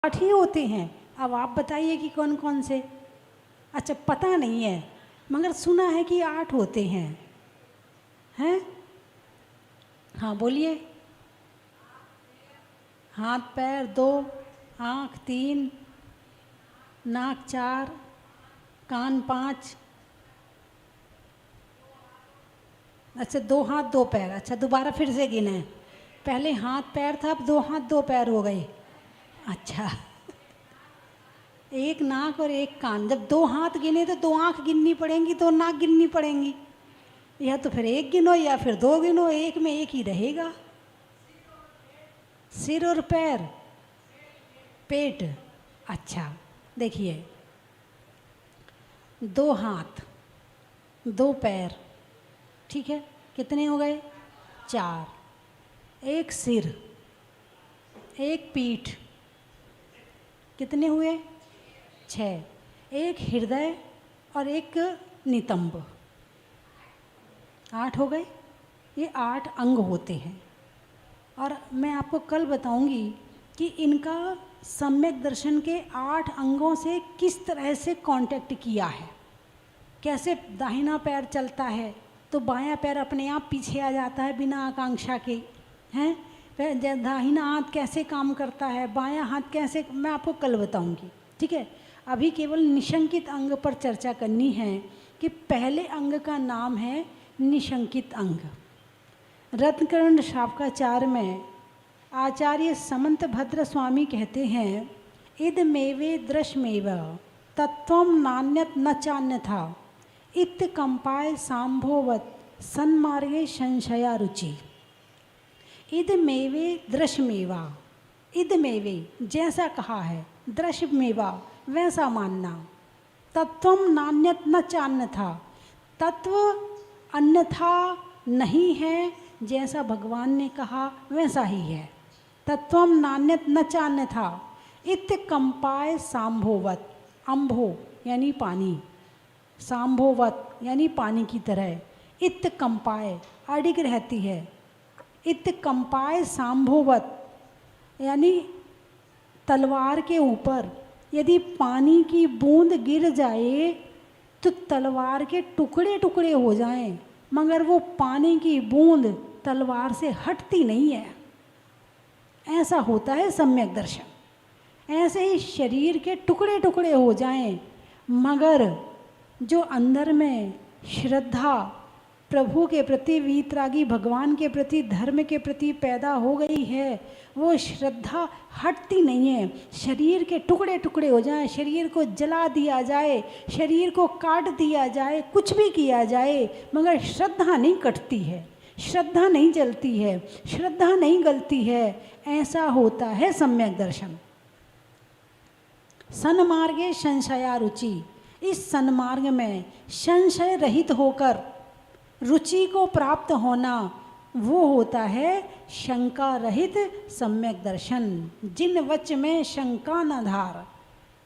8 ही होते हैं। अब आप बताइए कि कौन कौन से। अच्छा, पता नहीं है मगर सुना है कि 8 होते हैं। हैं? हाँ बोलिए। हाथ पैर 2, आँख 3, नाक 4, कान 5। अच्छा, 2 हाथ 2 पैर। अच्छा, दोबारा फिर से गिने। पहले हाथ पैर था, अब 2 हाथ 2 पैर हो गए। अच्छा, 1 नाक और 1 कान। जब 2 हाथ गिने तो 2 आँख गिननी पड़ेंगी, 2 नाक गिननी पड़ेंगी। या तो फिर 1 गिनो या फिर 2 गिनो, एक में एक ही रहेगा। सिर और पैर, पेट। अच्छा, देखिए, 2 हाथ 2 पैर, ठीक है, कितने हो गए? 4। 1 सिर, 1 पीठ, कितने हुए? 6। 1 हृदय और 1 नितंब, 8 हो गए। ये 8 अंग होते हैं। और मैं आपको कल बताऊंगी कि इनका सम्यक दर्शन के 8 अंगों से किस तरह से कांटेक्ट किया है। कैसे दाहिना पैर चलता है तो बायां पैर अपने आप पीछे आ जाता है बिना आकांक्षा के। हैं? दाहिना हाथ कैसे काम करता है, बायां हाथ कैसे, मैं आपको कल बताऊंगी, ठीक है। अभी केवल निशंकित अंग पर चर्चा करनी है कि पहले अंग का नाम है निशंकित अंग। रत्नकर्ण शावकाचार्य में आचार्य समंत भद्र स्वामी कहते हैं, इदमेवे दृश्यमेव तत्वं नान्यत न चान्यथा इत कंपाय सांभोवत सन्मार्गे संशया रुचि। इदमेवे दृश्यमेवा, इदमेवे जैसा कहा है, दृश्यमेवा वैसा मानना, तत्वं नान्यत न चान्यथा तत्व अन्यथा नहीं है, जैसा भगवान ने कहा वैसा ही है। तत्वम नान्यत न चान्यथा इत्य कंपाय सांभोवत, अंभो यानी पानी, सांभोवत यानी पानी की तरह, इत्य कंपाय अडिग रहती है, इत्य कंपाय सांभोवत यानी तलवार के ऊपर यदि पानी की बूंद गिर जाए तो तलवार के टुकड़े टुकड़े हो जाएं, मगर वो पानी की बूंद तलवार से हटती नहीं है। ऐसा होता है सम्यक दर्शन। ऐसे ही शरीर के टुकड़े टुकड़े हो जाएं, मगर जो अंदर में श्रद्धा प्रभु के प्रति, वीतरागी भगवान के प्रति, धर्म के प्रति पैदा हो गई है, वो श्रद्धा हटती नहीं है। शरीर के टुकड़े टुकड़े हो जाएं, शरीर को जला दिया जाए, शरीर को काट दिया जाए, कुछ भी किया जाए, मगर श्रद्धा नहीं कटती है, श्रद्धा नहीं जलती है, श्रद्धा नहीं गलती है। ऐसा होता है सम्यक दर्शन। सन्मार्गे संशया रुचि, इस सन्मार्ग में संशय रहित होकर रुचि को प्राप्त होना, वो होता है शंका रहित सम्यक दर्शन। जिन वच में शंका न धार,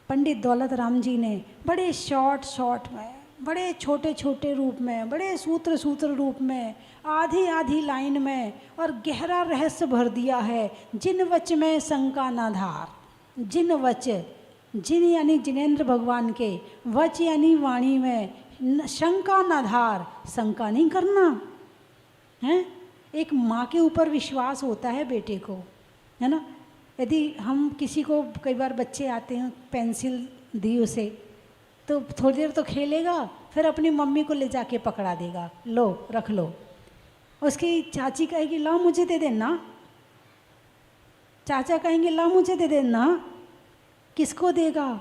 पंडित दौलत राम जी ने बड़े शॉर्ट में, बड़े छोटे छोटे रूप में, बड़े सूत्र रूप में, आधी आधी लाइन में और गहरा रहस्य भर दिया है। जिन वच में शंका न धार, जिन वच, जिन यानी जिनेंद्र भगवान के, वच यानी वाणी में, शंका न धार, शंका नहीं करना है। एक माँ के ऊपर विश्वास होता है बेटे को, है ना। यदि हम किसी को, कई बार बच्चे आते हैं पेंसिल दी उसे, तो थोड़ी देर तो खेलेगा, फिर अपनी मम्मी को ले जाके पकड़ा देगा, लो रख लो। उसकी चाची कहेगी ला मुझे दे देना, चाचा कहेंगे ला मुझे दे देना। किसको देगा?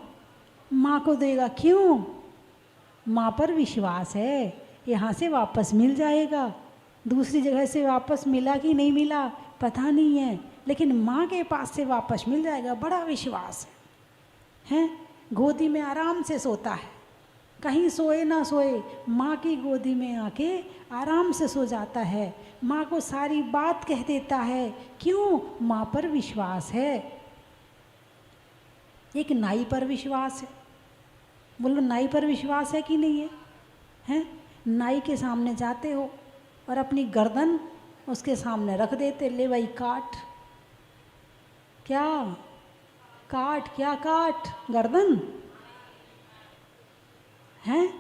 माँ को देगा। क्यों? माँ पर विश्वास है, यहाँ से वापस मिल जाएगा। दूसरी जगह से वापस मिला कि नहीं मिला पता नहीं है, लेकिन माँ के पास से वापस मिल जाएगा, बड़ा विश्वास है। गोदी में आराम से सोता है, कहीं सोए ना सोए, माँ की गोदी में आके आराम से सो जाता है, माँ को सारी बात कह देता है। क्यों? माँ पर विश्वास है। एक नाई पर विश्वास है। बोलो, नाई पर विश्वास है कि नहीं है? हैं? नाई के सामने जाते हो और अपनी गर्दन उसके सामने रख देते, ले भाई काट। क्या काट, क्या काट? गर्दन हैं?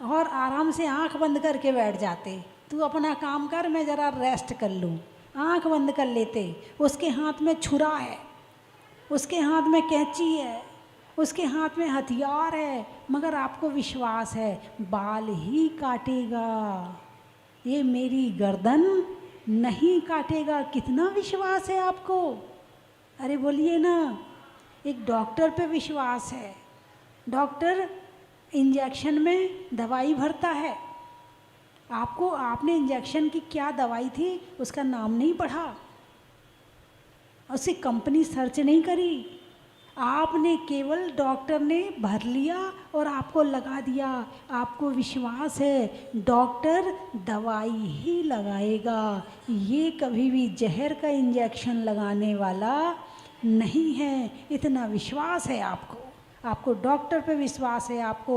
और आराम से आंख बंद करके बैठ जाते, तू अपना काम कर, मैं ज़रा रेस्ट कर लूँ। आंख बंद कर लेते। उसके हाथ में छुरा है, उसके हाथ में कैंची है, उसके हाथ में हथियार है, मगर आपको विश्वास है बाल ही काटेगा, ये मेरी गर्दन नहीं काटेगा। कितना विश्वास है आपको? अरे बोलिए ना। एक डॉक्टर पे विश्वास है। डॉक्टर इंजेक्शन में दवाई भरता है, आपने इंजेक्शन की क्या दवाई थी उसका नाम नहीं पढ़ा, उसकी कंपनी सर्च नहीं करी, आपने केवल डॉक्टर ने भर लिया और आपको लगा दिया। आपको विश्वास है डॉक्टर दवाई ही लगाएगा, ये कभी भी जहर का इंजेक्शन लगाने वाला नहीं है। इतना विश्वास है आपको। आपको डॉक्टर पे विश्वास है, आपको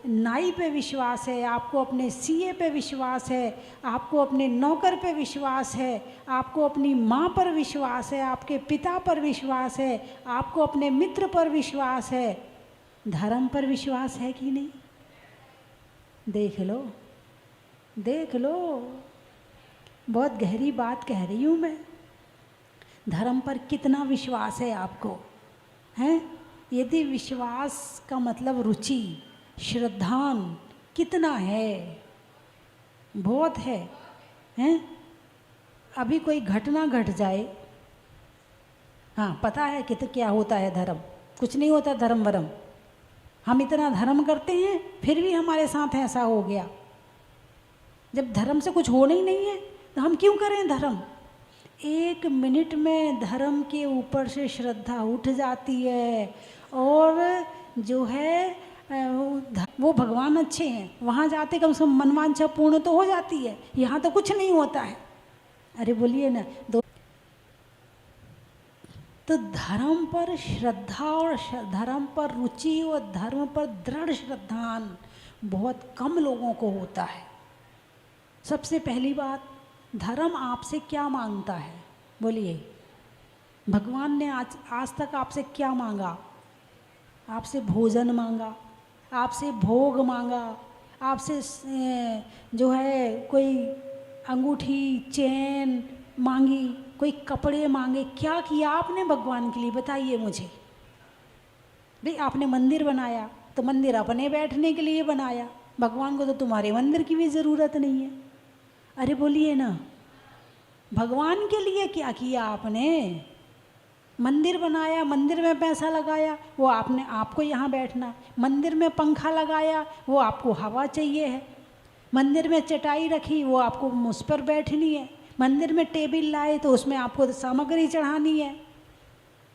नाई पे विश्वास है, आपको अपने सीए पे विश्वास है, आपको अपने नौकर पे विश्वास है, आपको अपनी माँ पर विश्वास है, आपके पिता पर विश्वास है, आपको अपने मित्र पर विश्वास है। धर्म पर विश्वास है कि नहीं? देख लो, देख लो। बहुत गहरी बात कह रही हूँ मैं। धर्म पर कितना विश्वास है आपको? हैं? यदि विश्वास का मतलब रुचि, श्रद्धान कितना है? बहुत है। हैं? अभी कोई घटना घट जाए, हाँ पता है कि तो क्या होता है धर्म? कुछ नहीं होता धर्म वरम। हम इतना धर्म करते हैं फिर भी हमारे साथ ऐसा हो गया। जब धर्म से कुछ होना ही नहीं है तो हम क्यों करें धर्म? 1 मिनट में धर्म के ऊपर से श्रद्धा उठ जाती है और जो है वो भगवान अच्छे हैं, वहाँ जाते कम से कम मनवांछा पूर्ण तो हो जाती है। यहाँ तो कुछ नहीं होता है। अरे बोलिए ना। तो धर्म पर श्रद्धा और धर्म पर रुचि और धर्म पर दृढ़ श्रद्धान बहुत कम लोगों को होता है। सबसे पहली बात, धर्म आपसे क्या मांगता है? बोलिए। भगवान ने आज तक आपसे क्या मांगा? आपसे भोजन मांगा, आपसे भोग मांगा, आपसे जो है कोई अंगूठी चैन मांगी, कोई कपड़े मांगे। क्या किया आपने भगवान के लिए? बताइए मुझे। भाई आपने मंदिर बनाया तो मंदिर अपने बैठने के लिए बनाया, भगवान को तो तुम्हारे मंदिर की भी ज़रूरत नहीं है। अरे बोलिए ना। भगवान के लिए क्या किया आपने? मंदिर बनाया, मंदिर में पैसा लगाया, वो आपको यहाँ बैठना। मंदिर में पंखा लगाया, वो आपको हवा चाहिए है। मंदिर में चटाई रखी, वो आपको उस पर बैठनी है। मंदिर में टेबल लाए तो उसमें आपको सामग्री चढ़ानी है।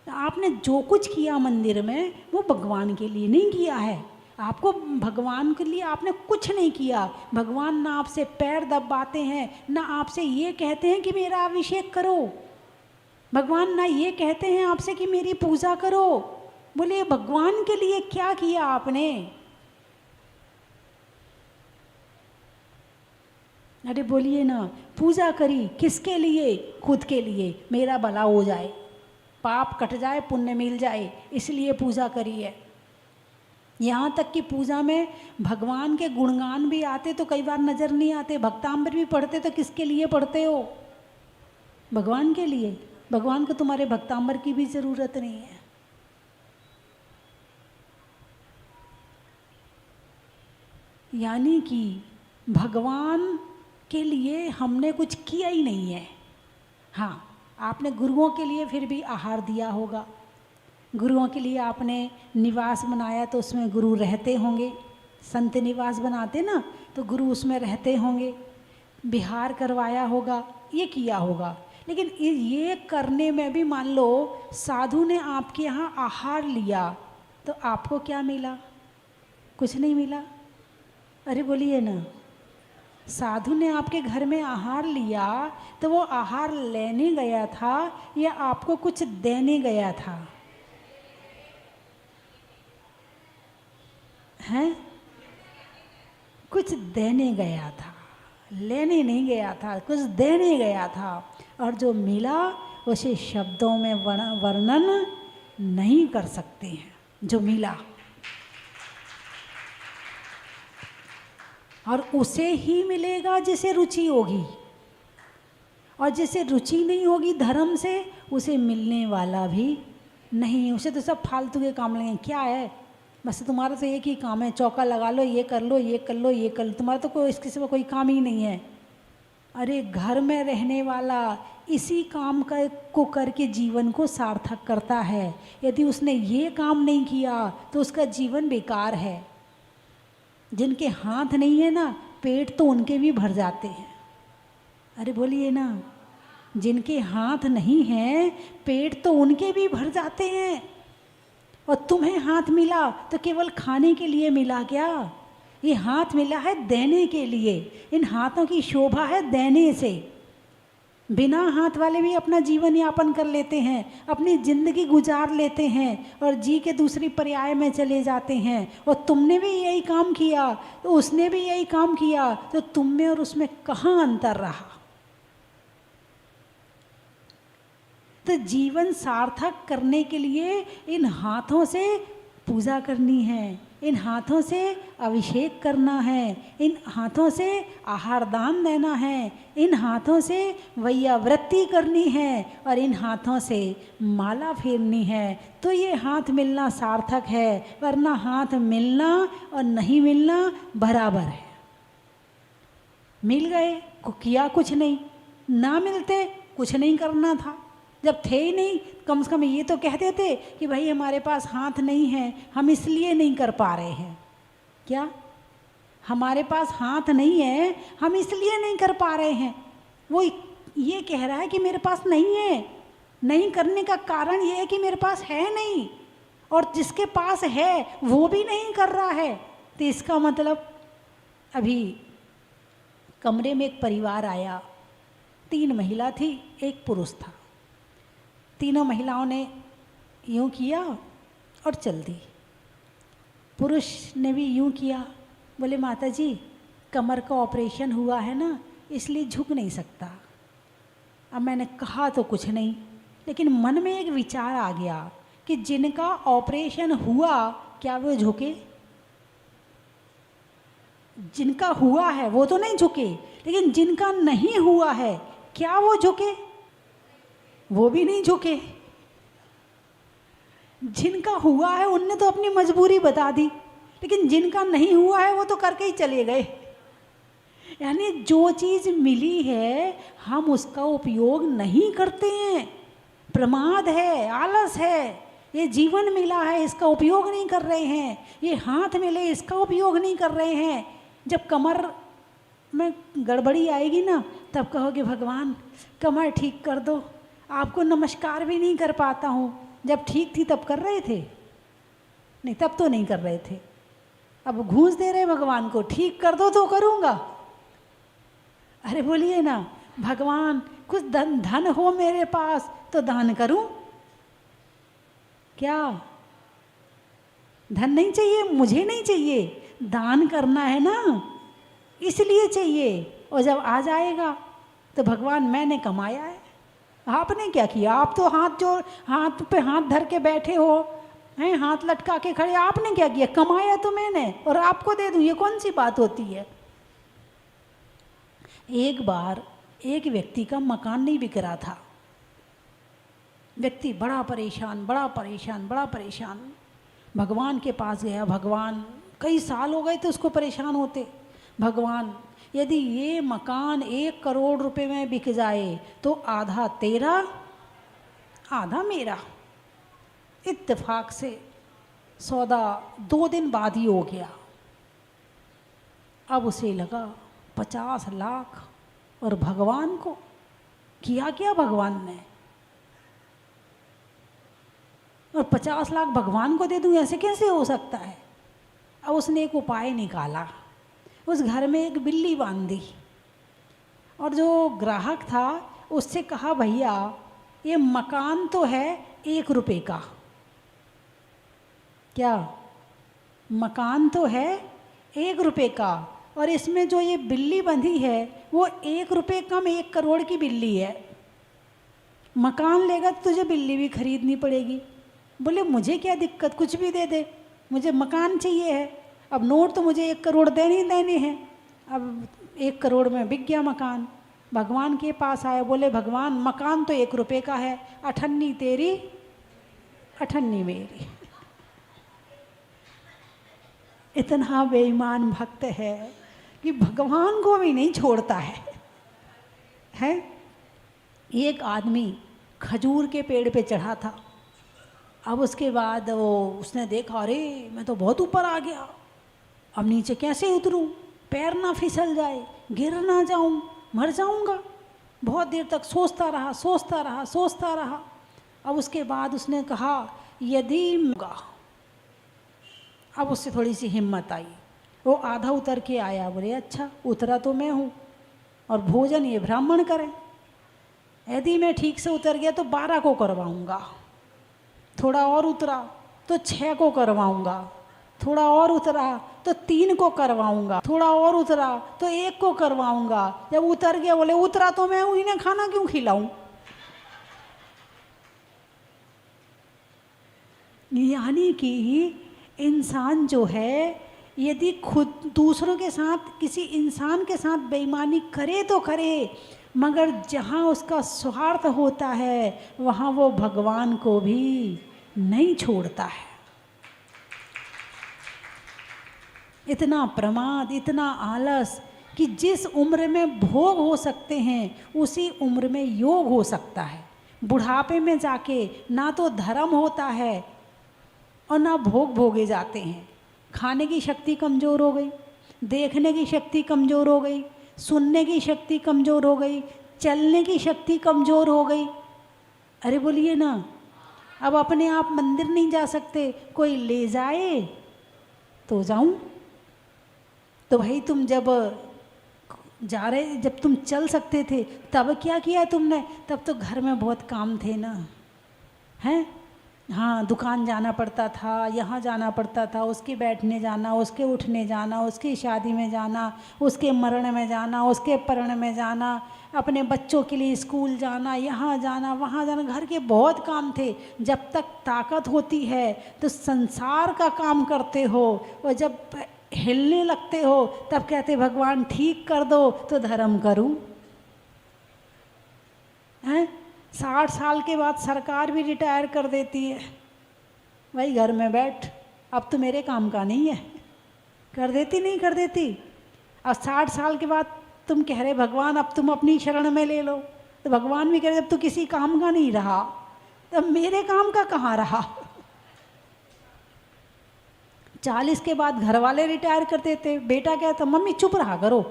आपने जो कुछ किया मंदिर में वो भगवान के लिए नहीं किया है। आपको भगवान के लिए आपने कुछ नहीं किया। भगवान ना आपसे पैर दबाते हैं, ना आपसे ये कहते हैं कि मेरा अभिषेक करो। भगवान ना ये कहते हैं आपसे कि मेरी पूजा करो। बोले भगवान के लिए क्या किया आपने? अरे बोलिए ना। पूजा करी किसके लिए? खुद के लिए, मेरा भला हो जाए, पाप कट जाए, पुण्य मिल जाए, इसलिए पूजा करी है। यहाँ तक कि पूजा में भगवान के गुणगान भी आते तो कई बार नज़र नहीं आते। भक्तांबर भी पढ़ते तो किसके लिए पढ़ते हो? भगवान के लिए। भगवान को तुम्हारे भक्तांबर की भी ज़रूरत नहीं है। यानी कि भगवान के लिए हमने कुछ किया ही नहीं है। हाँ, आपने गुरुओं के लिए फिर भी आहार दिया होगा, गुरुओं के लिए आपने निवास बनाया तो उसमें गुरु रहते होंगे। संत निवास बनाते ना तो गुरु उसमें रहते होंगे। विहार करवाया होगा, ये किया होगा। लेकिन ये करने में भी मान लो साधु ने आपके यहाँ आहार लिया तो आपको क्या मिला? कुछ नहीं मिला। अरे बोलिए ना। साधु ने आपके घर में आहार लिया तो वो आहार लेने गया था या आपको कुछ देने गया था? हैं? कुछ देने गया था, लेने नहीं गया था, कुछ देने गया था। और जो मिला उसे शब्दों में वर्णन नहीं कर सकते हैं जो मिला, और उसे ही मिलेगा जिसे रुचि होगी, और जिसे रुचि नहीं होगी धर्म से उसे मिलने वाला भी नहीं। उसे तो सब फालतू के काम लगेंगे। क्या है, बस तुम्हारा तो एक ही काम है, चौका लगा लो, ये कर लो, ये कर लो, ये कर लो, तुम्हारा तो कोई इसके सिवा कोई काम ही नहीं है। अरे घर में रहने वाला इसी काम को करके जीवन को सार्थक करता है। यदि उसने ये काम नहीं किया तो उसका जीवन बेकार है। जिनके हाथ नहीं है ना, पेट तो उनके भी भर जाते हैं। अरे बोलिए ना, जिनके हाथ नहीं हैं पेट तो उनके भी भर जाते हैं। और तुम्हें हाथ मिला तो केवल खाने के लिए मिला क्या? ये हाथ मिला है देने के लिए। इन हाथों की शोभा है देने से। बिना हाथ वाले भी अपना जीवन यापन कर लेते हैं, अपनी ज़िंदगी गुजार लेते हैं और जी के दूसरी पर्याय में चले जाते हैं। और तुमने भी यही काम किया तो उसने भी यही काम किया, तो तुम में और उसमें कहाँ अंतर रहा? तो जीवन सार्थक करने के लिए इन हाथों से पूजा करनी है, इन हाथों से अभिषेक करना है, इन हाथों से आहार दान देना है, इन हाथों से वैयावृत्ति करनी है और इन हाथों से माला फेरनी है। तो ये हाथ मिलना सार्थक है, वरना हाथ मिलना और नहीं मिलना बराबर है। मिल गए किया कुछ नहीं, ना मिलते कुछ नहीं करना था। जब थे ही नहीं, कम से कम ये तो कह देते कि भाई हमारे पास हाथ नहीं है, हम इसलिए नहीं कर पा रहे हैं। क्या हमारे पास हाथ नहीं है, हम इसलिए नहीं कर पा रहे हैं? वो ये कह रहा है कि मेरे पास नहीं है। नहीं करने का कारण ये है कि मेरे पास है नहीं, और जिसके पास है वो भी नहीं कर रहा है। तो इसका मतलब, अभी कमरे में एक परिवार आया, 3 महिला थी, 1 पुरुष था। तीनों महिलाओं ने यूँ किया और चल दी। पुरुष ने भी यूँ किया, बोले माता जी कमर का ऑपरेशन हुआ है ना, इसलिए झुक नहीं सकता। अब मैंने कहा तो कुछ नहीं, लेकिन मन में एक विचार आ गया कि जिनका ऑपरेशन हुआ क्या वो झुके? जिनका हुआ है वो तो नहीं झुके, लेकिन जिनका नहीं हुआ है क्या वो झुके? वो भी नहीं झुके। जिनका हुआ है उनने तो अपनी मजबूरी बता दी, लेकिन जिनका नहीं हुआ है वो तो करके ही चले गए। यानी जो चीज़ मिली है हम उसका उपयोग नहीं करते हैं, प्रमाद है, आलस है। ये जीवन मिला है इसका उपयोग नहीं कर रहे हैं, ये हाथ मिले इसका उपयोग नहीं कर रहे हैं। जब कमर में गड़बड़ी आएगी ना, तब कहोगे भगवान कमर ठीक कर दो, आपको नमस्कार भी नहीं कर पाता हूँ। जब ठीक थी तब कर रहे थे? नहीं, तब तो नहीं कर रहे थे। अब घूंस दे रहे भगवान को, ठीक कर दो तो करूँगा। अरे बोलिए ना, भगवान कुछ धन हो मेरे पास तो दान करूं। क्या धन नहीं चाहिए? मुझे नहीं चाहिए, दान करना है ना, इसलिए चाहिए। और जब आ जाएगा तो भगवान मैंने कमाया है, आपने क्या किया? आप तो हाथ पे हाथ धर के बैठे हो हैं, हाथ लटका के खड़े, आपने क्या किया? कमाया तो मैंने और आपको दे दूं, ये कौन सी बात होती है? एक बार एक व्यक्ति का मकान नहीं बिक रहा था। व्यक्ति बड़ा परेशान, बड़ा परेशान, बड़ा परेशान। भगवान के पास गया। भगवान, कई साल हो गए थे उसको परेशान होते। भगवान, यदि ये मकान 1 करोड़ रुपए में बिक जाए तो आधा तेरा आधा मेरा। इत्तेफाक से सौदा 2 दिन बाद ही हो गया। अब उसे लगा 50 लाख, और भगवान को किया क्या भगवान ने? और 50 लाख भगवान को दे दूं, ऐसे कैसे हो सकता है? अब उसने एक उपाय निकाला। उस घर में एक बिल्ली बांध दी और जो ग्राहक था उससे कहा, भैया ये मकान तो है 1 रुपये का। क्या? मकान तो है 1 रुपये का, और इसमें जो ये बिल्ली बंधी है वो 1 रुपये कम 1 करोड़ की बिल्ली है। मकान लेगा तो तुझे बिल्ली भी खरीदनी पड़ेगी, बोले मुझे क्या दिक्कत, कुछ भी दे दे, मुझे मकान चाहिए है। अब नोट तो मुझे 1 करोड़ देने ही देने हैं। अब 1 करोड़ में बिक गया मकान। भगवान के पास आए, बोले भगवान मकान तो 1 रुपये का है, अठन्नी तेरी अठन्नी मेरी। इतना बेईमान भक्त है कि भगवान को भी नहीं छोड़ता है। एक आदमी खजूर के पेड़ पे चढ़ा था। अब उसके बाद उसने देखा, अरे मैं तो बहुत ऊपर आ गया, अब नीचे कैसे उतरूं, पैर ना फिसल जाए, गिर ना जाऊं, मर जाऊंगा। बहुत देर तक सोचता रहा। अब उसके बाद उसने कहा यदि अब उससे थोड़ी सी हिम्मत आई, वो आधा उतर के आया। बोले अच्छा उतरा तो मैं हूँ और भोजन ये ब्राह्मण करें, यदि मैं ठीक से उतर गया तो 12 को करवाऊँगा, थोड़ा और उतरा तो 6 को करवाऊँगा, थोड़ा और उतरा तो 3 को करवाऊँगा, थोड़ा और उतरा तो 1 को करवाऊँगा। जब उतर गया बोले उतरा तो मैं हूँ, इन्हें खाना क्यों खिलाऊँ। यानी कि इंसान जो है यदि खुद दूसरों के साथ, किसी इंसान के साथ बेईमानी करे तो करे, मगर जहाँ उसका स्वार्थ होता है वहाँ वो भगवान को भी नहीं छोड़ता है। इतना प्रमाद, इतना आलस कि जिस उम्र में भोग हो सकते हैं उसी उम्र में योग हो सकता है। बुढ़ापे में जाके ना तो धर्म होता है और ना भोग भोगे जाते हैं। खाने की शक्ति कमज़ोर हो गई, देखने की शक्ति कमज़ोर हो गई, सुनने की शक्ति कमज़ोर हो गई, चलने की शक्ति कमज़ोर हो गई। अरे बोलिए ना, अब अपने आप मंदिर नहीं जा सकते, कोई ले जाए तो जाऊं। तो भाई तुम जब जा रहे, जब तुम चल सकते थे तब क्या किया तुमने? तब तो घर में बहुत काम थे ना, हैं? हाँ, दुकान जाना पड़ता था, यहाँ जाना पड़ता था, उसके बैठने जाना, उसके उठने जाना, उसकी शादी में जाना, उसके मरण में जाना, उसके परण में जाना, अपने बच्चों के लिए स्कूल जाना, यहाँ जाना, वहाँ जाना, घर के बहुत काम थे। जब तक ताकत होती है तो संसार का काम करते हो, और जब हिलने लगते हो तब कहते भगवान ठीक कर दो तो धर्म करूं। हैं? 60 साल के बाद सरकार भी रिटायर कर देती है, भाई घर में बैठ, अब तो मेरे काम का नहीं है। कर देती नहीं कर देती? अब 60 साल के बाद तुम कह रहे भगवान अब तुम अपनी शरण में ले लो, तो भगवान भी कह रहे जब तू किसी काम का नहीं रहा तब मेरे काम का कहाँ रहा। 40 के बाद घर वाले रिटायर कर देते, बेटा कहता मम्मी चुप रहा करो,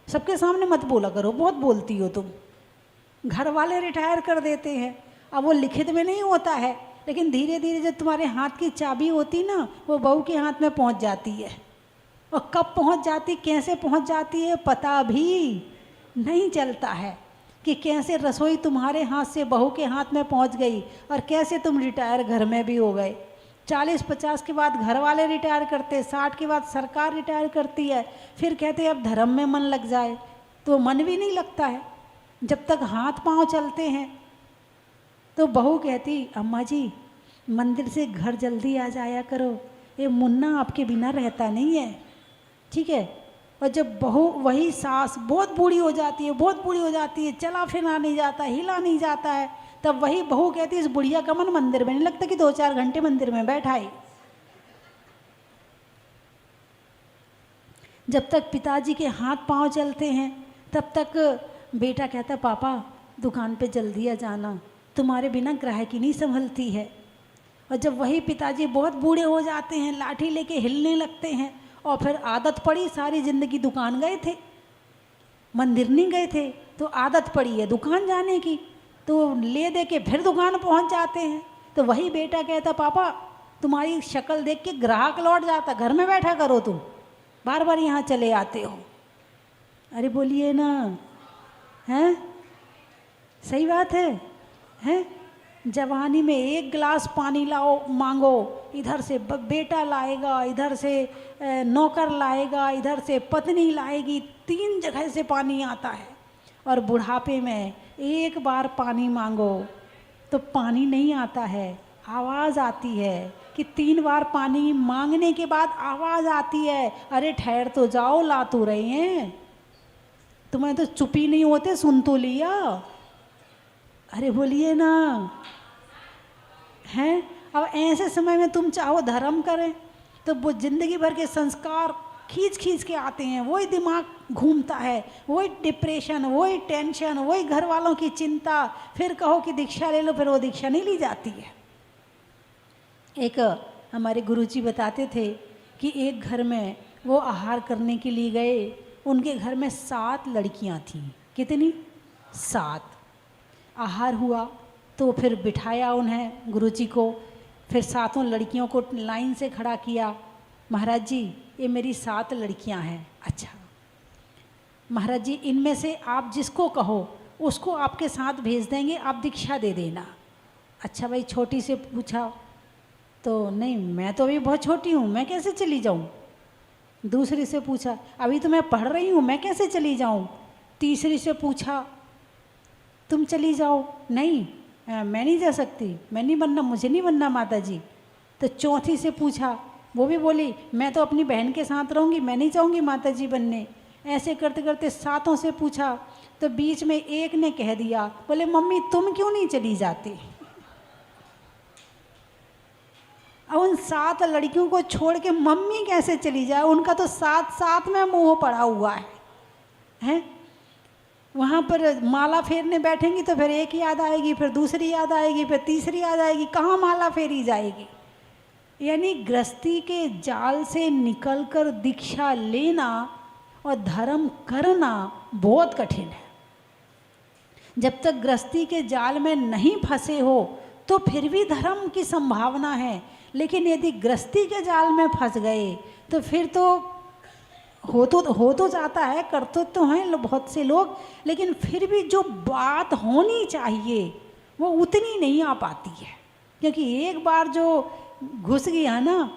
सबके सामने मत बोला करो, बहुत बोलती हो तुम। घर वाले रिटायर कर देते हैं। अब वो लिखित में नहीं होता है, लेकिन धीरे धीरे जो तुम्हारे हाथ की चाबी होती ना, वो बहू के हाथ में पहुंच जाती है। और कब पहुंच जाती, कैसे पहुंच जाती है पता भी नहीं चलता है कि कैसे रसोई तुम्हारे हाथ से बहू के हाथ में पहुंच गई और कैसे तुम रिटायर घर में भी हो गए। 40-50 के बाद घर वाले रिटायर करते, 60 के बाद सरकार रिटायर करती है, फिर कहते अब धर्म में मन लग जाए, तो मन भी नहीं लगता है। जब तक हाथ पांव चलते हैं तो बहू कहती अम्मा जी मंदिर से घर जल्दी आ जाया करो, ये मुन्ना आपके बिना रहता नहीं है, ठीक है। और जब बहू, वही सास बहुत बूढ़ी हो जाती है, बहुत बूढ़ी हो जाती है, चला फिरना नहीं जाता, हिला नहीं जाता है, तब वही बहू कहती है इस बुढ़िया का मन मंदिर में नहीं लगता कि 2-4 घंटे मंदिर में बैठा है। जब तक पिताजी के हाथ पांव चलते हैं तब तक बेटा कहता पापा दुकान पे जल्दी आ जाना, तुम्हारे बिना ग्राहकी नहीं संभलती है। और जब वही पिताजी बहुत बूढ़े हो जाते हैं, लाठी लेके हिलने लगते हैं, और फिर आदत पड़ी, सारी ज़िंदगी दुकान गए थे, मंदिर नहीं गए थे, तो आदत पड़ी है दुकान जाने की, तो ले दे के फिर दुकान पहुंच जाते हैं। तो वही बेटा कहता पापा तुम्हारी शक्ल देख के ग्राहक लौट जाता, घर में बैठा करो, तुम बार बार यहाँ चले आते हो। अरे बोलिए ना, हैं? सही बात है, हैं? जवानी में 1 गिलास पानी लाओ मांगो, इधर से बेटा लाएगा, इधर से नौकर लाएगा, इधर से पत्नी लाएगी, 3 जगह से पानी आता है। और बुढ़ापे में 1 बार पानी मांगो तो पानी नहीं आता है, आवाज़ आती है कि 3 बार पानी मांगने के बाद आवाज़ आती है, अरे ठहर तो जाओ, ला तो रहे हैं, तुम्हें तो चुप ही नहीं होते, सुन तो लिया, अरे बोलिए ना। हैं, अब ऐसे समय में तुम चाहो धर्म करें तो वो जिंदगी भर के संस्कार खींच खींच के आते हैं, वही दिमाग घूमता है, वही डिप्रेशन, वही टेंशन, वही घर वालों की चिंता, फिर कहो कि दीक्षा ले लो, फिर वो दीक्षा नहीं ली जाती है। एक हमारे गुरुजी बताते थे कि एक घर में वो आहार करने के लिए गए, उनके घर में 7 लड़कियां थीं। कितनी? 7। आहार हुआ तो फिर बिठाया उन्हें गुरुजी को, फिर 7 लड़कियों को लाइन से खड़ा किया, महाराज जी ये मेरी 7 लड़कियां हैं। अच्छा महाराज जी, इनमें से आप जिसको कहो उसको आपके साथ भेज देंगे, आप दीक्षा दे देना। अच्छा भाई, छोटी से पूछा तो नहीं, मैं तो अभी बहुत छोटी हूँ, मैं कैसे चली जाऊँ। दूसरी से पूछा, अभी तो मैं पढ़ रही हूँ, मैं कैसे चली जाऊँ। तीसरी से पूछा, तुम चली जाओ। नहीं मैं नहीं जा सकती, मैं नहीं बनना, मुझे नहीं बनना माता जी। तो चौथी से पूछा, वो भी बोली मैं तो अपनी बहन के साथ रहूँगी, मैं नहीं चाहूँगी माता जी बनने। ऐसे करते करते 7 से पूछा, तो बीच में एक ने कह दिया, बोले मम्मी तुम क्यों नहीं चली जाती। अब उन 7 लड़कियों को छोड़ के मम्मी कैसे चली जाए, उनका तो साथ में मोह पड़ा हुआ है? वहाँ पर माला फेरने बैठेंगी तो फिर एक याद आएगी, फिर दूसरी याद आएगी, फिर तीसरी याद आएगी, कहाँ माला फेरी जाएगी। यानी गृहस्थी के जाल से निकलकर दीक्षा लेना और धर्म करना बहुत कठिन है। जब तक गृहस्थी के जाल में नहीं फंसे हो तो फिर भी धर्म की संभावना है, लेकिन यदि गृहस्थी के जाल में फंस गए तो फिर तो हो तो जाता है, करते तो हैं बहुत से लोग, लेकिन फिर भी जो बात होनी चाहिए वो उतनी नहीं आ पाती है, क्योंकि एक बार जो घुस गया ना,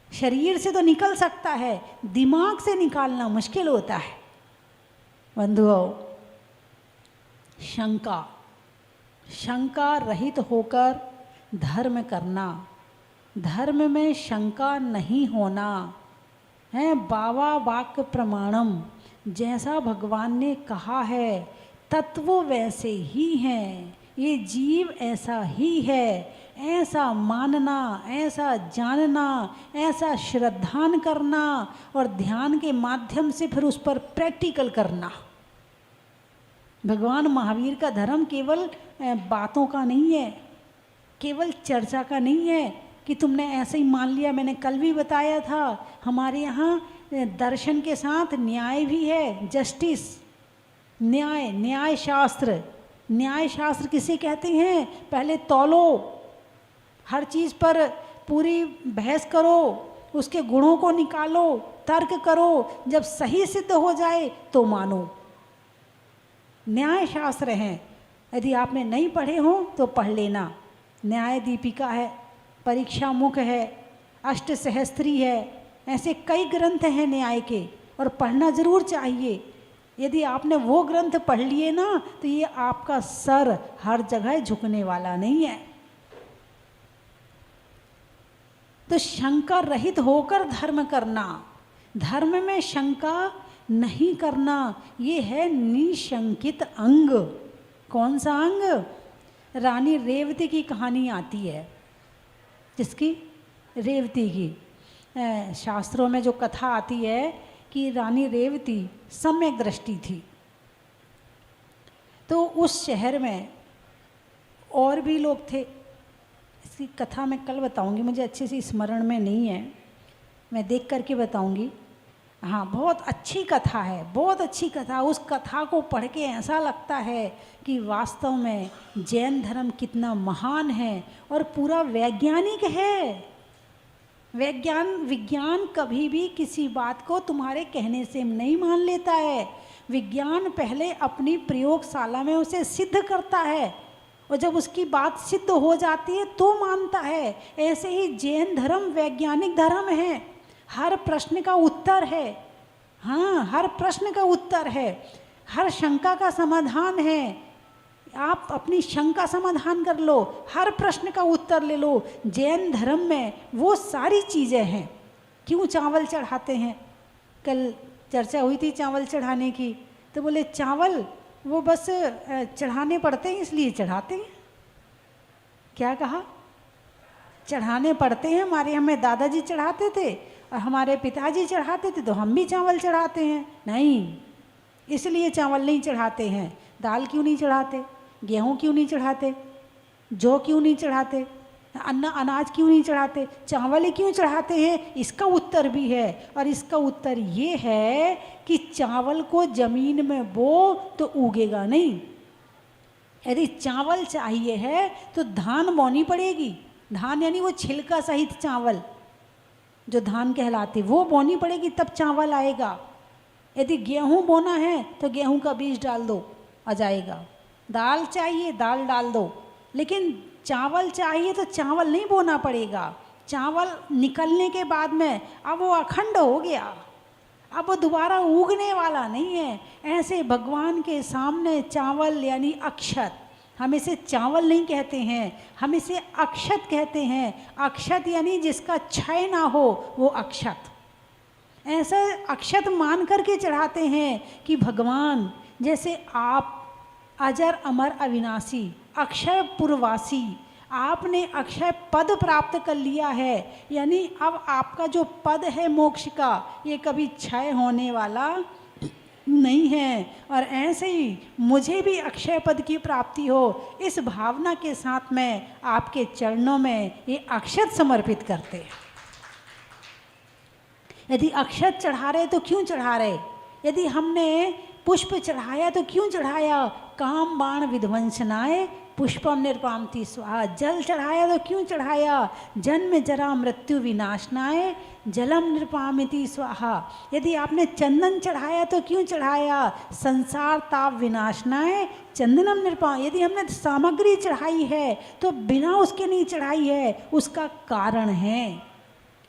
शरीर से तो निकल सकता है, दिमाग से निकालना मुश्किल होता है। बंधुओं, शंका रहित होकर धर्म करना, धर्म में शंका नहीं होना है। बाबा वाक्य प्रमाणम, जैसा भगवान ने कहा है तत्व वैसे ही हैं, ये जीव ऐसा ही है, ऐसा मानना, ऐसा जानना, ऐसा श्रद्धान करना और ध्यान के माध्यम से फिर उस पर प्रैक्टिकल करना। भगवान महावीर का धर्म केवल बातों का नहीं है, केवल चर्चा का नहीं है कि तुमने ऐसे ही मान लिया। मैंने कल भी बताया था, हमारे यहाँ दर्शन के साथ न्याय भी है, जस्टिस, न्याय शास्त्र। न्याय शास्त्र किसे कहते हैं? पहले तौलो, हर चीज़ पर पूरी बहस करो, उसके गुणों को निकालो, तर्क करो, जब सही सिद्ध हो जाए तो मानो। न्याय शास्त्र हैं, यदि आपने नहीं पढ़े हो तो पढ़ लेना। न्याय दीपिका है, परीक्षा मुख है, अष्ट सहस्त्री है, ऐसे कई ग्रंथ हैं न्याय के, और पढ़ना ज़रूर चाहिए। यदि आपने वो ग्रंथ पढ़ लिए ना तो ये आपका सर हर जगह झुकने वाला नहीं है। तो शंका रहित होकर धर्म करना, धर्म में शंका नहीं करना, ये है निशंकित अंग। कौन सा अंग? रानी रेवती की कहानी आती है, जिसकी? रेवती की। शास्त्रों में जो कथा आती है कि रानी रेवती सम्यक दृष्टि थी, तो उस शहर में और भी लोग थे। इसकी कथा मैं कल बताऊंगी, मुझे अच्छे से स्मरण में नहीं है, मैं देख करके बताऊंगी। हाँ, बहुत अच्छी कथा है, बहुत अच्छी कथा। उस कथा को पढ़ के ऐसा लगता है कि वास्तव में जैन धर्म कितना महान है और पूरा वैज्ञानिक है। विज्ञान कभी भी किसी बात को तुम्हारे कहने से नहीं मान लेता है। विज्ञान पहले अपनी प्रयोगशाला में उसे सिद्ध करता है, और जब उसकी बात सिद्ध हो जाती है तो मानता है। ऐसे ही जैन धर्म वैज्ञानिक धर्म है, हर प्रश्न का उत्तर है। हाँ, हर प्रश्न का उत्तर है, हर शंका का समाधान है। आप अपनी शंका समाधान कर लो, हर प्रश्न का उत्तर ले लो। जैन धर्म में वो सारी चीज़ें हैं। क्यों चावल चढ़ाते हैं? कल चर्चा हुई थी चावल चढ़ाने की, तो बोले चावल वो बस चढ़ाने पड़ते हैं इसलिए चढ़ाते हैं। क्या कहा? चढ़ाने पड़ते हैं। हमारे हमें दादाजी चढ़ाते थे और हमारे पिताजी चढ़ाते थे, तो हम भी चावल चढ़ाते हैं। नहीं, इसलिए चावल नहीं चढ़ाते हैं। दाल क्यों नहीं चढ़ाते? गेहूँ क्यों नहीं चढ़ाते? जौ क्यों नहीं चढ़ाते? अनाज क्यों नहीं चढ़ाते? चावल ही क्यों चढ़ाते हैं? इसका उत्तर भी है। और इसका उत्तर ये है कि चावल को जमीन में बो तो उगेगा नहीं। यदि चावल चाहिए है तो धान बोनी पड़ेगी। धान यानी वो छिलका सहित चावल जो धान कहलाते, वो बोनी पड़ेगी, तब चावल आएगा। यदि गेहूँ बोना है तो गेहूँ का बीज डाल दो, आ जाएगा। दाल चाहिए, दाल डाल दो। लेकिन चावल चाहिए तो चावल नहीं बोना पड़ेगा। चावल निकलने के बाद में अब वो अखंड हो गया, अब वो दोबारा उगने वाला नहीं है। ऐसे भगवान के सामने चावल यानी अक्षत, हम इसे चावल नहीं कहते हैं, हम इसे अक्षत कहते हैं। अक्षत यानी जिसका क्षय ना हो, वो अक्षत। ऐसा अक्षत मान करके चढ़ाते हैं कि भगवान जैसे आप अजर अमर अविनाशी अक्षय पुरवासी, आपने अक्षय पद प्राप्त कर लिया है, यानी अब आपका जो पद है मोक्ष का, ये कभी क्षय होने वाला नहीं है। और ऐसे ही मुझे भी अक्षय पद की प्राप्ति हो, इस भावना के साथ में आपके चरणों में ये अक्षत समर्पित करते हैं। यदि अक्षत चढ़ा रहे तो क्यों चढ़ा रहे? यदि हमने पुष्प चढ़ाया तो क्यों चढ़ाया? काम बाण विध्वंसनाय पुष्पम निर्पामति स्वाहा। जल चढ़ाया तो क्यों चढ़ाया? जन्म जरा मृत्यु विनाशनाय जलम निर्पामिति स्वाहा। यदि आपने चंदन चढ़ाया तो क्यों चढ़ाया? संसार ताप विनाशनाय चंदनम निर्पा। यदि हमने सामग्री चढ़ाई है तो बिना उसके नहीं चढ़ाई है, उसका कारण है।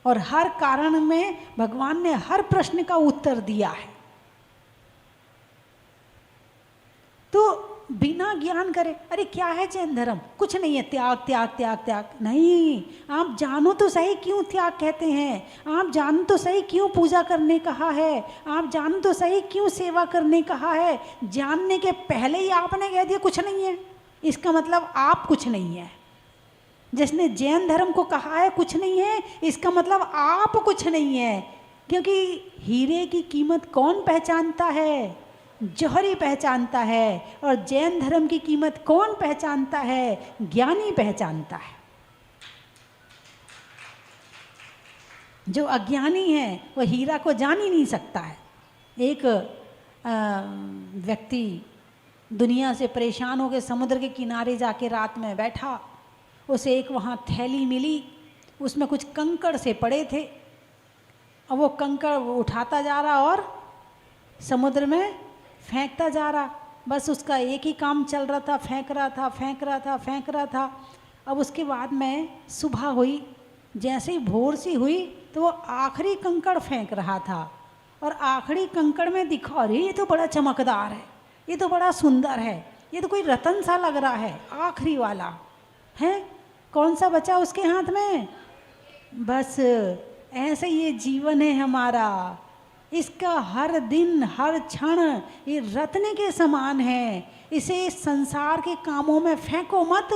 और हर कारण में भगवान ने हर प्रश्न का उत्तर दिया है। तो बिना ज्ञान करे, अरे क्या है जैन धर्म? कुछ नहीं है, त्याग त्याग त्याग त्याग। नहीं, आप जानो तो सही क्यों त्याग कहते हैं, आप जानो तो सही क्यों पूजा करने कहा है, आप जानो तो सही क्यों सेवा करने कहा है। जानने के पहले ही आपने कह दिया कुछ नहीं है, इसका मतलब आप कुछ नहीं है। जिसने जैन धर्म को कहा है कुछ नहीं है, इसका मतलब आप कुछ नहीं है। क्योंकि हीरे की कीमत कौन पहचानता है? जौहरी पहचानता है। और जैन धर्म की कीमत कौन पहचानता है? ज्ञानी पहचानता है। जो अज्ञानी है वो हीरा को जान ही नहीं सकता है। एक व्यक्ति दुनिया से परेशान होकर समुद्र के किनारे जाके रात में बैठा, उसे एक वहाँ थैली मिली, उसमें कुछ कंकड़ से पड़े थे। अब वो कंकड़ उठाता जा रहा और समुद्र में फेंकता जा रहा। बस उसका एक ही काम चल रहा था, फेंक रहा था, फेंक रहा था, फेंक रहा था। अब उसके बाद में सुबह हुई, जैसे ही भोर सी हुई तो वो आखिरी कंकड़ फेंक रहा था। और आखिरी कंकड़ में दिखा, अरे ये तो बड़ा चमकदार है, ये तो बड़ा सुंदर है, ये तो कोई रतन सा लग रहा है। आखिरी वाला है, कौन सा बचा उसके हाथ में? बस ऐसे ये जीवन है हमारा, इसका हर दिन हर क्षण ये रत्न के समान है। इसे संसार के कामों में फेंको मत।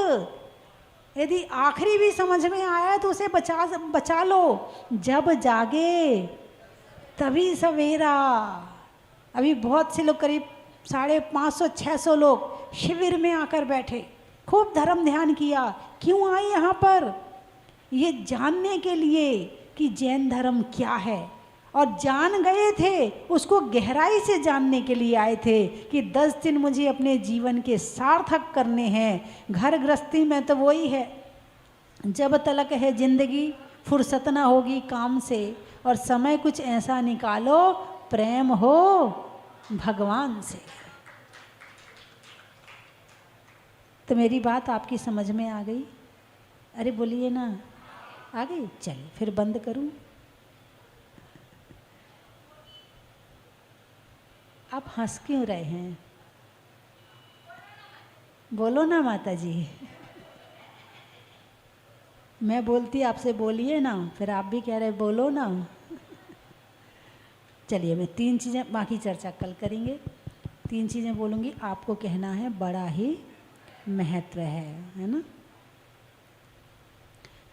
यदि आखिरी भी समझ में आया तो उसे बचा लो। जब जागे तभी सवेरा। अभी बहुत से लोग, करीब 550-600 लोग शिविर में आकर बैठे, खूब धर्म ध्यान किया। क्यों आए यहाँ पर? ये जानने के लिए कि जैन धर्म क्या है। और जान गए थे, उसको गहराई से जानने के लिए आए थे कि 10 दिन मुझे अपने जीवन के सार्थक करने हैं। घर गृहस्थी में तो वही है, जब तलक है जिंदगी फुर्सत ना होगी काम से, और समय कुछ ऐसा निकालो प्रेम हो भगवान से। तो मेरी बात आपकी समझ में आ गई? अरे बोलिए ना, आ गई? चलिए फिर बंद करूं। आप हंस क्यों रहे हैं? बोलो ना माता जी। मैं बोलती आपसे बोलिए ना, फिर आप भी कह रहे बोलो ना। चलिए मैं 3 चीज़ें, बाकी चर्चा कल करेंगे। 3 चीज़ें बोलूँगी, आपको कहना है बड़ा ही महत्व है ना।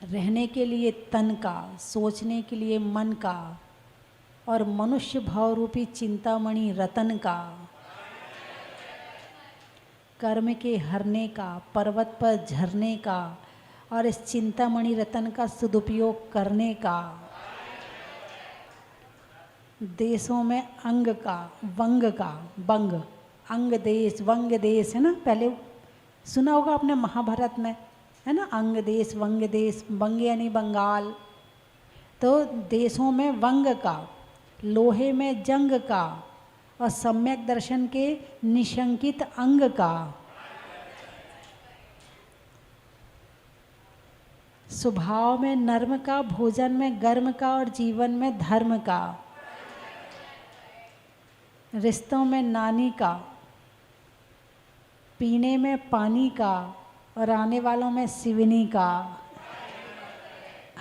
रहने के लिए तन का, सोचने के लिए मन का, और मनुष्य भाव रूपी चिंतामणि रतन का, कर्म के हरने का, पर्वत पर झरने का, और इस चिंतामणि रतन का सदुपयोग करने का, देशों में अंग का, वंग का, बंग, अंग देश, वंग देश है ना, पहले सुना होगा आपने महाभारत में, है ना, अंग देश, वंग देश, बंग यानी बंगाल। तो देशों में वंग का, लोहे में जंग का, और सम्यक दर्शन के निशंकित अंग का, स्वभाव में नर्म का, भोजन में गर्म का, और जीवन में धर्म का, रिश्तों में नानी का, पीने में पानी का, और आने वालों में सिवनी का।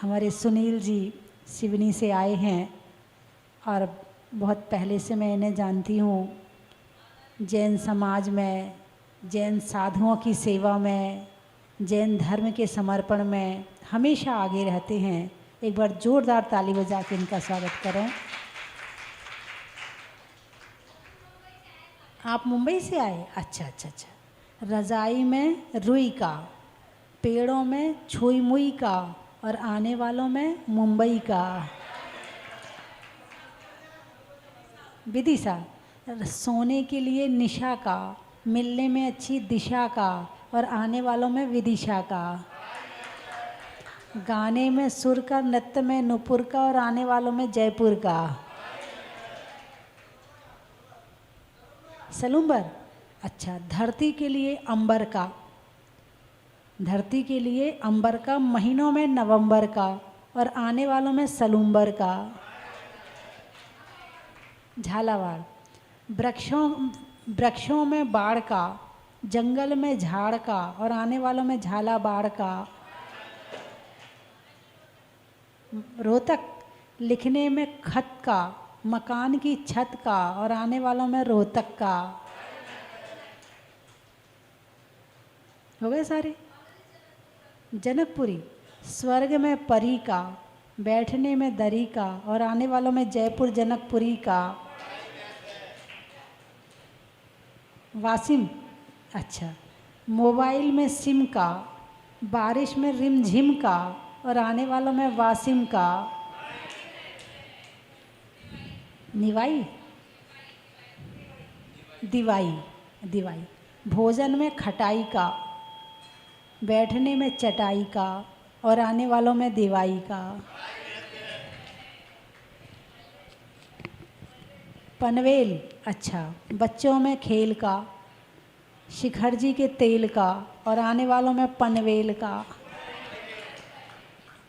हमारे सुनील जी सिवनी से आए हैं और बहुत पहले से मैं इन्हें जानती हूँ। जैन समाज में, जैन साधुओं की सेवा में, जैन धर्म के समर्पण में हमेशा आगे रहते हैं। एक बार जोरदार ताली बजा के इनका स्वागत करें। आप मुंबई से आए? अच्छा अच्छा अच्छा। रज़ाई में रुई का, पेड़ों में छुई मुई का, और आने वालों में मुंबई का। विदिशा, सोने के लिए निशा का, मिलने में अच्छी दिशा का, और आने वालों में विदिशा का। गाने में सुर का, नृत्य में नुपुर का, और आने वालों में जयपुर का। सलूम्बर, अच्छा। धरती के लिए अंबर का, धरती के लिए अंबर का, महीनों में नवंबर का, और आने वालों में सलूम्बर का। झालावाड़, वृक्षों में बाढ़ का, जंगल में झाड़ का, और आने वालों में झालावाड़ का। रोहतक, लिखने में खत का, मकान की छत का, और आने वालों में रोहतक का। हो गए सारे? जनकपुरी, स्वर्ग में परी का, बैठने में दरी का, और आने वालों में जयपुर जनकपुरी का। वासिम, अच्छा। मोबाइल में सिम का, बारिश में रिमझिम का, और आने वालों में वासिम का। निवाई, दिवाई, दिवाई। भोजन में खटाई का, बैठने में चटाई का, और आने वालों में दिवाई का। पनवेल, अच्छा। बच्चों में खेल का, शिखर जी के तेल का, और आने वालों में पनवेल का।